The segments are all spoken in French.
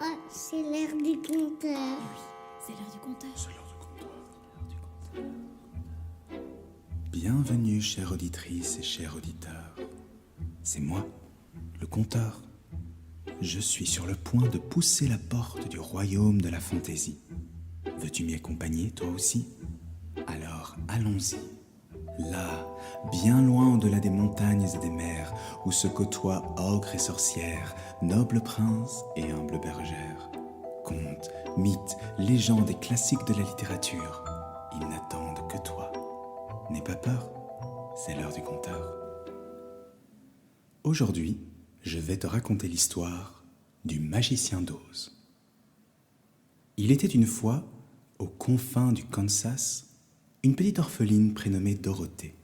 Oh, c'est l'heure du conteur. Oui, c'est l'heure du conteur. C'est l'heure du conteur. Bienvenue, chère auditrice et chers auditeurs. C'est moi, le conteur. Je suis sur le point de pousser la porte du royaume de la fantaisie. Veux-tu m'y accompagner, toi aussi? Alors, allons-y. Là, bien loin au-delà des montagnes et des mers, où se côtoient ogres et sorcières, nobles princes et humbles bergères. Contes, mythes, légendes et classiques de la littérature, ils n'attendent que toi. N'aie pas peur, c'est l'heure du conteur. Aujourd'hui, je vais te raconter l'histoire du magicien d'Oz. Il était une fois, aux confins du Kansas, une petite orpheline prénommée Dorothée.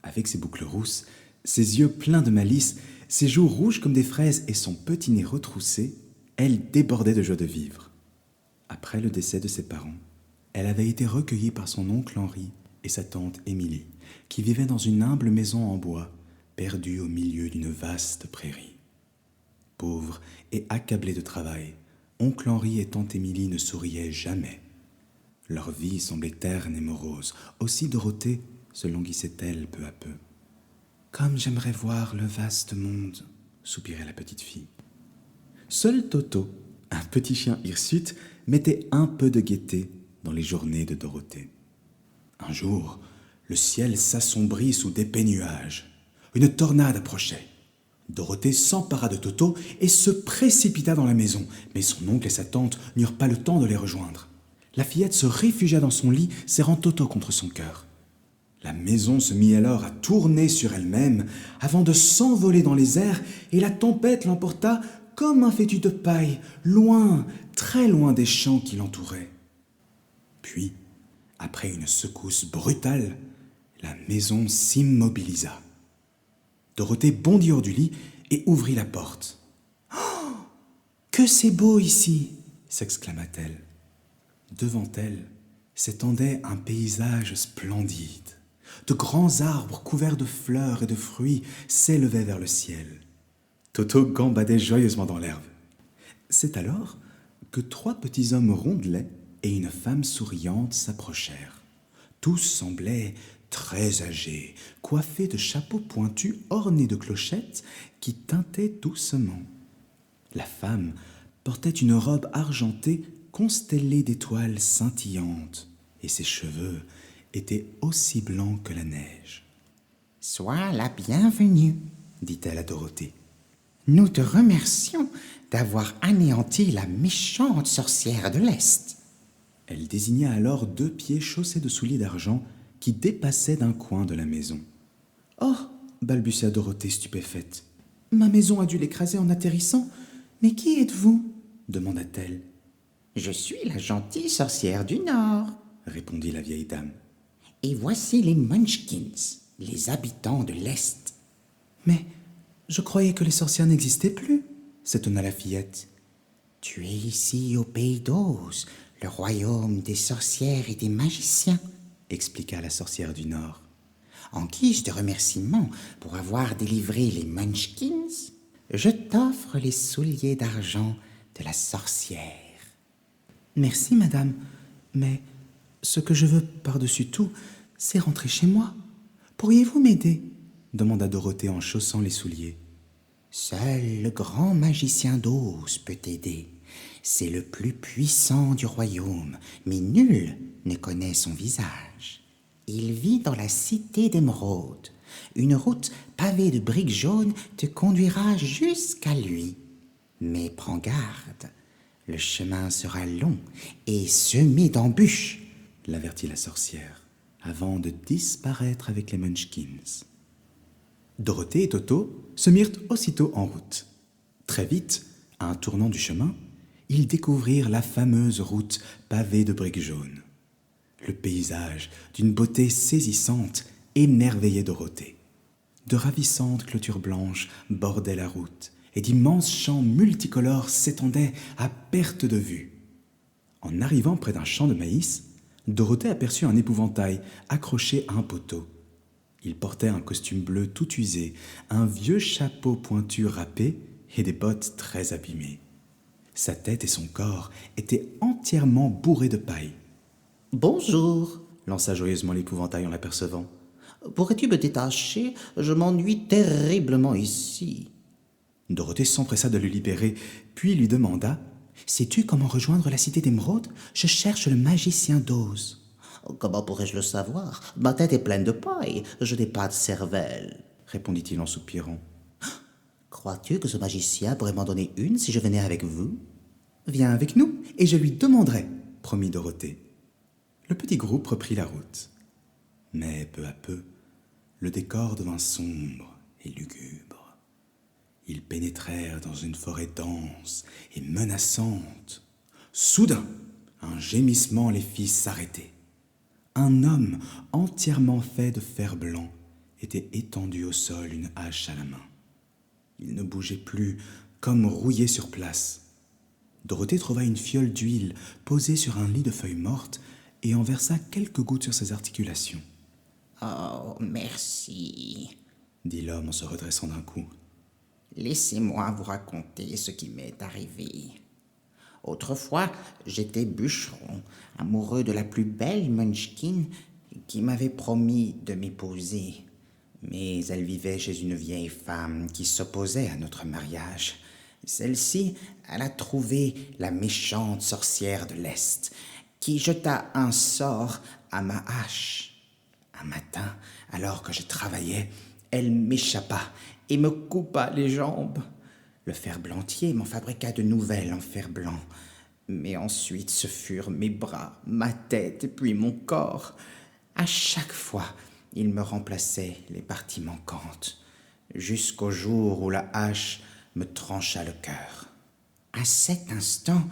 Avec ses boucles rousses, ses yeux pleins de malice, ses joues rouges comme des fraises et son petit nez retroussé, elle débordait de joie de vivre. Après le décès de ses parents, elle avait été recueillie par son oncle Henri et sa tante Émilie, qui vivaient dans une humble maison en bois, perdue au milieu d'une vaste prairie. Pauvre et accablé de travail, oncle Henri et tante Émilie ne souriaient jamais. Leur vie semblait terne et morose. Aussi Dorothée se languissait-elle peu à peu. « Comme j'aimerais voir le vaste monde !» soupirait la petite fille. Seul Toto, un petit chien hirsute, mettait un peu de gaieté dans les journées de Dorothée. Un jour, le ciel s'assombrit sous d'épais nuages. Une tornade approchait. Dorothée s'empara de Toto et se précipita dans la maison, mais son oncle et sa tante n'eurent pas le temps de les rejoindre. La fillette se réfugia dans son lit, serrant Toto contre son cœur. La maison se mit alors à tourner sur elle-même avant de s'envoler dans les airs, et la tempête l'emporta comme un fétu de paille, loin, très loin des champs qui l'entouraient. Puis, après une secousse brutale, la maison s'immobilisa. Dorothée bondit hors du lit et ouvrit la porte. « Oh, que c'est beau ici !» s'exclama-t-elle. Devant elle s'étendait un paysage splendide. De grands arbres couverts de fleurs et de fruits s'élevaient vers le ciel. Toto gambadait joyeusement dans l'herbe. C'est alors que 3 petits hommes rondelets et une femme souriante s'approchèrent. Tous semblaient très âgés, coiffés de chapeaux pointus ornés de clochettes qui tintaient doucement. La femme portait une robe argentée constellée d'étoiles scintillantes, et ses cheveux étaient aussi blancs que la neige. « Sois la bienvenue, » dit-elle à Dorothée. « Nous te remercions d'avoir anéanti la méchante sorcière de l'Est. » Elle désigna alors 2 pieds chaussés de souliers d'argent qui dépassaient d'un coin de la maison. « Oh !» balbutia Dorothée stupéfaite. « Ma maison a dû l'écraser en atterrissant. Mais qui êtes-vous » demanda-t-elle. « Je suis la gentille sorcière du Nord, » répondit la vieille dame. « Et voici les Munchkins, les habitants de l'Est. » « Mais je croyais que les sorcières n'existaient plus, » s'étonna la fillette. « Tu es ici au pays d'Oz, le royaume des sorcières et des magiciens, » expliqua la sorcière du Nord. « En guise de remerciement pour avoir délivré les Munchkins, je t'offre les souliers d'argent de la sorcière. » « Merci, madame, mais ce que je veux par-dessus tout, c'est rentrer chez moi. Pourriez-vous m'aider ?» demanda Dorothée en chaussant les souliers. « Seul le grand magicien d'Oz peut t'aider. C'est le plus puissant du royaume, mais nul ne connaît son visage. Il vit dans la cité d'Émeraude. Une route pavée de briques jaunes te conduira jusqu'à lui. Mais prends garde, le chemin sera long et semé d'embûches, » l'avertit la sorcière, avant de disparaître avec les Munchkins. Dorothée et Toto se mirent aussitôt en route. Très vite, à un tournant du chemin, ils découvrirent la fameuse route pavée de briques jaunes. Le paysage, d'une beauté saisissante, émerveillait Dorothée. De ravissantes clôtures blanches bordaient la route, et d'immenses champs multicolores s'étendaient à perte de vue. En arrivant près d'un champ de maïs, Dorothée aperçut un épouvantail accroché à un poteau. Il portait un costume bleu tout usé, un vieux chapeau pointu râpé et des bottes très abîmées. Sa tête et son corps étaient entièrement bourrés de paille. « Bonjour, lança joyeusement l'épouvantail en l'apercevant. Pourrais-tu me détacher? Je m'ennuie terriblement ici. » Dorothée s'empressa de le libérer, puis lui demanda « Sais-tu comment rejoindre la cité d'Émeraude? Je cherche le magicien d'Oz. » « Comment pourrais-je le savoir? Ma tête est pleine de paille, je n'ai pas de cervelle. » répondit-il en soupirant. « Crois-tu que ce magicien pourrait m'en donner une si je venais avec vous? » « Viens avec nous et je lui demanderai, » promit Dorothée. Le petit groupe reprit la route. Mais peu à peu, le décor devint sombre et lugubre. Ils pénétrèrent dans une forêt dense et menaçante. Soudain, un gémissement les fit s'arrêter. Un homme entièrement fait de fer blanc était étendu au sol, une hache à la main. Il ne bougeait plus, comme rouillé sur place. Dorothée trouva une fiole d'huile posée sur un lit de feuilles mortes et en versa quelques gouttes sur ses articulations. « Oh, merci, » dit l'homme en se redressant d'un coup. « Laissez-moi vous raconter ce qui m'est arrivé. Autrefois, j'étais bûcheron, amoureux de la plus belle Munchkin qui m'avait promis de m'épouser. Mais elle vivait chez une vieille femme qui s'opposait à notre mariage. Celle-ci, elle a trouvé la méchante sorcière de l'Est, qui jeta un sort à ma hache. Un matin, alors que je travaillais, elle m'échappa et me coupa les jambes. Le fer-blantier m'en fabriqua de nouvelles en fer blanc. Mais ensuite, ce furent mes bras, ma tête, puis mon corps. À chaque fois, il me remplaçait les parties manquantes, jusqu'au jour où la hache me trancha le cœur. À cet instant,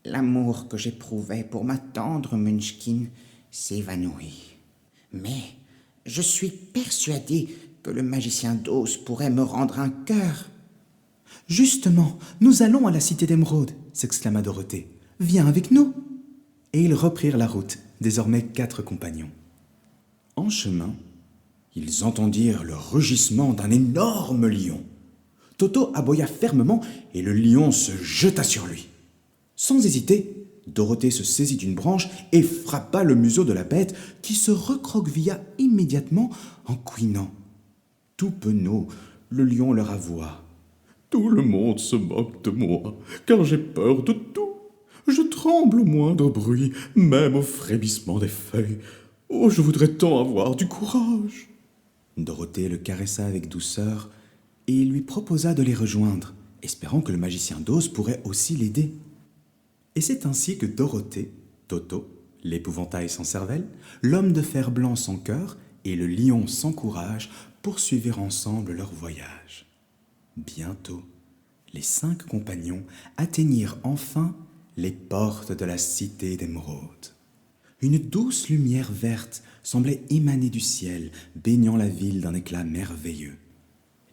l'amour que j'éprouvais pour ma tendre Munchkin s'évanouit. Mais je suis persuadé que le magicien d'Oz pourrait me rendre un cœur. « Justement, nous allons à la cité d'Émeraude, » s'exclama Dorothée. « Viens avec nous !» Et ils reprirent la route, désormais 4 compagnons. En chemin, ils entendirent le rugissement d'un énorme lion. Toto aboya fermement et le lion se jeta sur lui. Sans hésiter, Dorothée se saisit d'une branche et frappa le museau de la bête qui se recroquevilla immédiatement en couinant. Tout penaud, le lion leur avoua. « Tout le monde se moque de moi, car j'ai peur de tout. Je tremble au moindre bruit, même au frémissement des feuilles. Oh, je voudrais tant avoir du courage !» Dorothée le caressa avec douceur et lui proposa de les rejoindre, espérant que le magicien d'Oz pourrait aussi l'aider. Et c'est ainsi que Dorothée, Toto, l'épouvantail sans cervelle, l'homme de fer blanc sans cœur et le lion sans courage poursuivirent ensemble leur voyage. Bientôt, les 5 compagnons atteignirent enfin les portes de la cité d'Émeraude. Une douce lumière verte semblait émaner du ciel, baignant la ville d'un éclat merveilleux.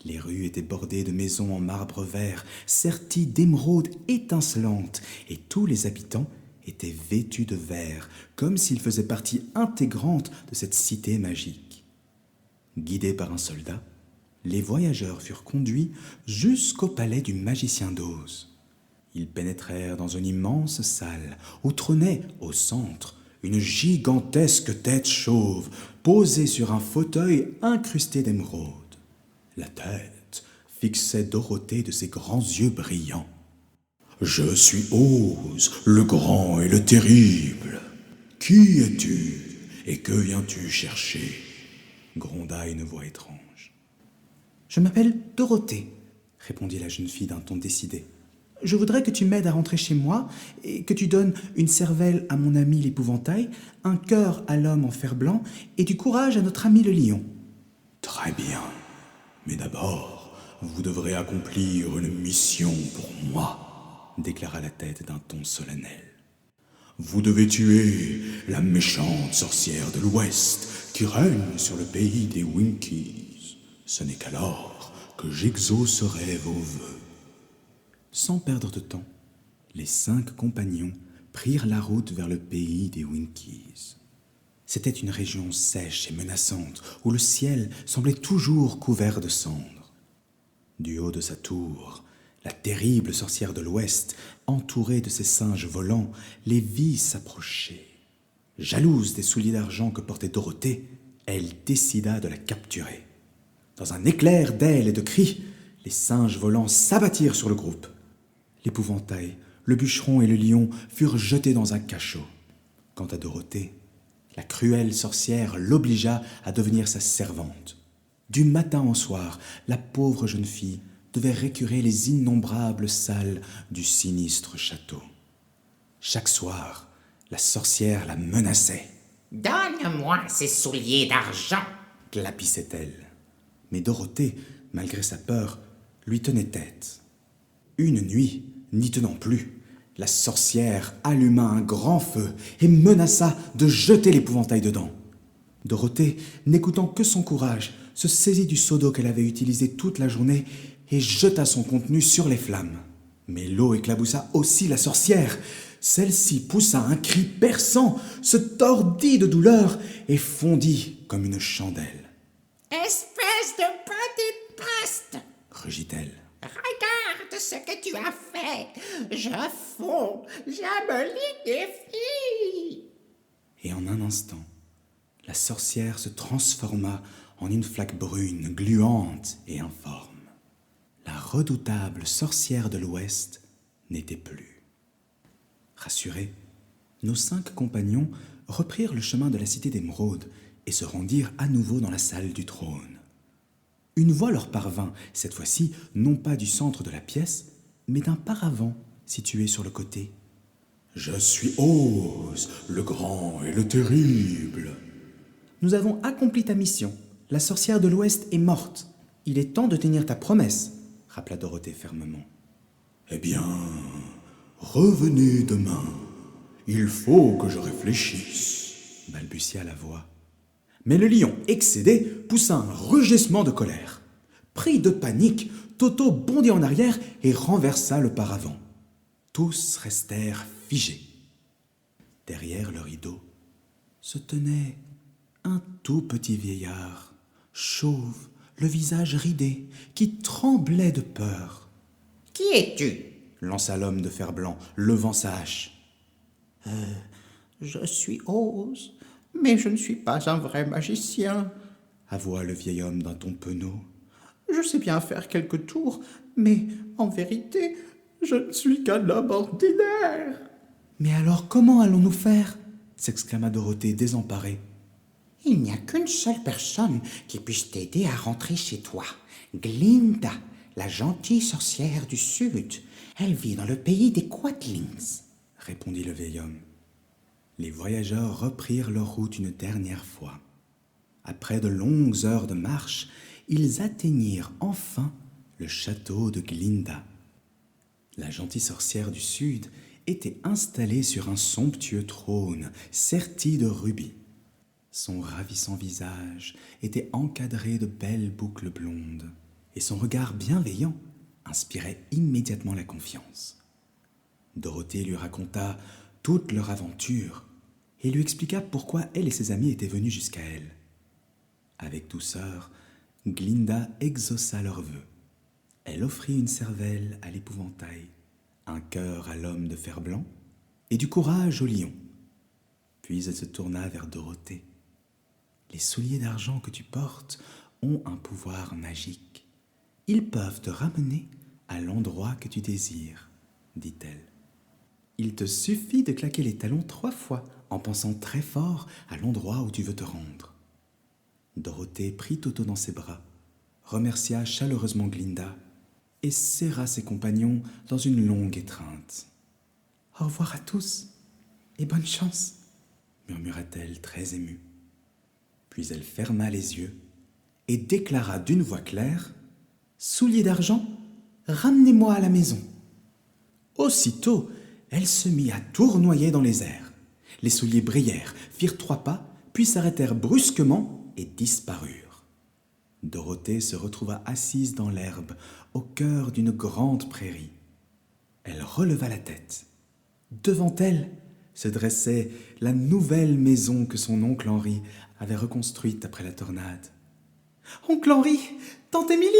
Les rues étaient bordées de maisons en marbre vert, serties d'émeraudes étincelantes, et tous les habitants étaient vêtus de vert, comme s'ils faisaient partie intégrante de cette cité magique. Guidés par un soldat, les voyageurs furent conduits jusqu'au palais du magicien d'Oz. Ils pénétrèrent dans une immense salle où trônait, au centre, une gigantesque tête chauve posée sur un fauteuil incrusté d'émeraude. La tête fixait Dorothée de ses grands yeux brillants. « Je suis Oz, le grand et le terrible. Qui es-tu et que viens-tu chercher ?» gronda une voix étrange. « Je m'appelle Dorothée, » répondit la jeune fille d'un ton décidé. « Je voudrais que tu m'aides à rentrer chez moi et que tu donnes une cervelle à mon ami l'épouvantail, un cœur à l'homme en fer blanc et du courage à notre ami le lion. »« Très bien, mais d'abord, vous devrez accomplir une mission pour moi, » déclara la tête d'un ton solennel. « Vous devez tuer la méchante sorcière de l'Ouest qui règne sur le pays des Winkies. Ce n'est qu'alors que j'exaucerai vos vœux. » Sans perdre de temps, les 5 compagnons prirent la route vers le pays des Winkies. C'était une région sèche et menaçante où le ciel semblait toujours couvert de cendres. Du haut de sa tour, La terrible sorcière de l'Ouest, entourée de ses singes volants, les vit s'approcher. Jalouse des souliers d'argent que portait Dorothée, elle décida de la capturer. Dans un éclair d'ailes et de cris, les singes volants s'abattirent sur le groupe. L'épouvantail, le bûcheron et le lion furent jetés dans un cachot. Quant à Dorothée, la cruelle sorcière l'obligea à devenir sa servante. Du matin au soir, la pauvre jeune fille devait récurer les innombrables salles du sinistre château. Chaque soir, la sorcière la menaçait. « Donne-moi ces souliers d'argent !» glapissait-elle. Mais Dorothée, malgré sa peur, lui tenait tête. Une nuit, n'y tenant plus, la sorcière alluma un grand feu et menaça de jeter l'épouvantail dedans. Dorothée, n'écoutant que son courage, se saisit du seau d'eau qu'elle avait utilisé toute la journée et jeta son contenu sur les flammes. Mais l'eau éclaboussa aussi la sorcière. Celle-ci poussa un cri perçant, se tordit de douleur et fondit comme une chandelle. « Espèce de petite peste !» rugit-elle. « Regarde ce que tu as fait. Je fonds, je me liquéfie. » Et en un instant, la sorcière se transforma en une flaque brune, gluante et informe. La redoutable sorcière de l'Ouest n'était plus. Rassurés, nos 5 compagnons reprirent le chemin de la cité d'Émeraude et se rendirent à nouveau dans la salle du trône. Une voix leur parvint, cette fois-ci, non pas du centre de la pièce, mais d'un paravent situé sur le côté. « Je suis Oz, le grand et le terrible. »« Nous avons accompli ta mission. La sorcière de l'Ouest est morte. Il est temps de tenir ta promesse, » rappela Dorothée fermement. « Eh bien, revenez demain. Il faut que je réfléchisse, » balbutia la voix. Mais le lion, excédé, poussa un rugissement de colère. Pris de panique, Toto bondit en arrière et renversa le paravent. Tous restèrent figés. Derrière le rideau se tenait un tout petit vieillard, chauve, le visage ridé, qui tremblait de peur. « Qui es-tu » lança l'homme de fer blanc, levant sa hache. Je suis Oz, mais je ne suis pas un vrai magicien, avoua le vieil homme d'un ton penaud. Je sais bien faire quelques tours, mais en vérité, je ne suis qu'un homme ordinaire. Mais alors comment allons-nous faire s'exclama Dorothée désemparée. Il n'y a qu'une seule personne qui puisse t'aider à rentrer chez toi. Glinda, la gentille sorcière du Sud. Elle vit dans le pays des Quatlings, répondit le vieil homme. Les voyageurs reprirent leur route une dernière fois. Après de longues heures de marche, ils atteignirent enfin le château de Glinda. La gentille sorcière du Sud était installée sur un somptueux trône serti de rubis. Son ravissant visage était encadré de belles boucles blondes, et son regard bienveillant inspirait immédiatement la confiance. Dorothée lui raconta toute leur aventure et lui expliqua pourquoi elle et ses amis étaient venus jusqu'à elle. Avec douceur, Glinda exauça leurs vœux. Elle offrit une cervelle à l'épouvantail, un cœur à l'homme de fer blanc et du courage au lion. Puis elle se tourna vers Dorothée. « Les souliers d'argent que tu portes ont un pouvoir magique. Ils peuvent te ramener à l'endroit que tu désires, » dit-elle. « Il te suffit de claquer les talons 3 fois en pensant très fort à l'endroit où tu veux te rendre. » Dorothée prit Toto dans ses bras, remercia chaleureusement Glinda et serra ses compagnons dans une longue étreinte. « Au revoir à tous et bonne chance !» murmura-t-elle très émue. Puis elle ferma les yeux et déclara d'une voix claire « Souliers d'argent, ramenez-moi à la maison !» Aussitôt, elle se mit à tournoyer dans les airs. Les souliers brillèrent, firent 3 pas, puis s'arrêtèrent brusquement et disparurent. Dorothée se retrouva assise dans l'herbe, au cœur d'une grande prairie. Elle releva la tête. Devant elle se dressait la nouvelle maison que son oncle Henri avait reconstruite après la tornade. « Oncle Henri, tante Émilie,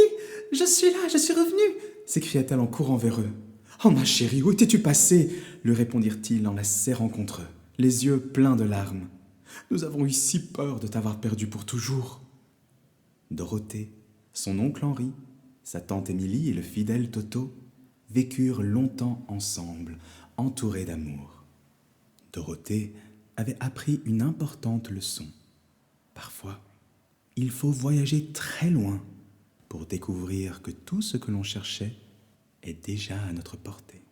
je suis là, je suis revenue !» s'écria-t-elle en courant vers eux. « Oh, ma chérie, où étais-tu passée ?» lui répondirent-ils en la serrant contre eux, les yeux pleins de larmes. « Nous avons eu si peur de t'avoir perdue pour toujours. » Dorothée, son oncle Henri, sa tante Émilie et le fidèle Toto vécurent longtemps ensemble, entourés d'amour. Dorothée avait appris une importante leçon. Parfois, il faut voyager très loin pour découvrir que tout ce que l'on cherchait est déjà à notre portée.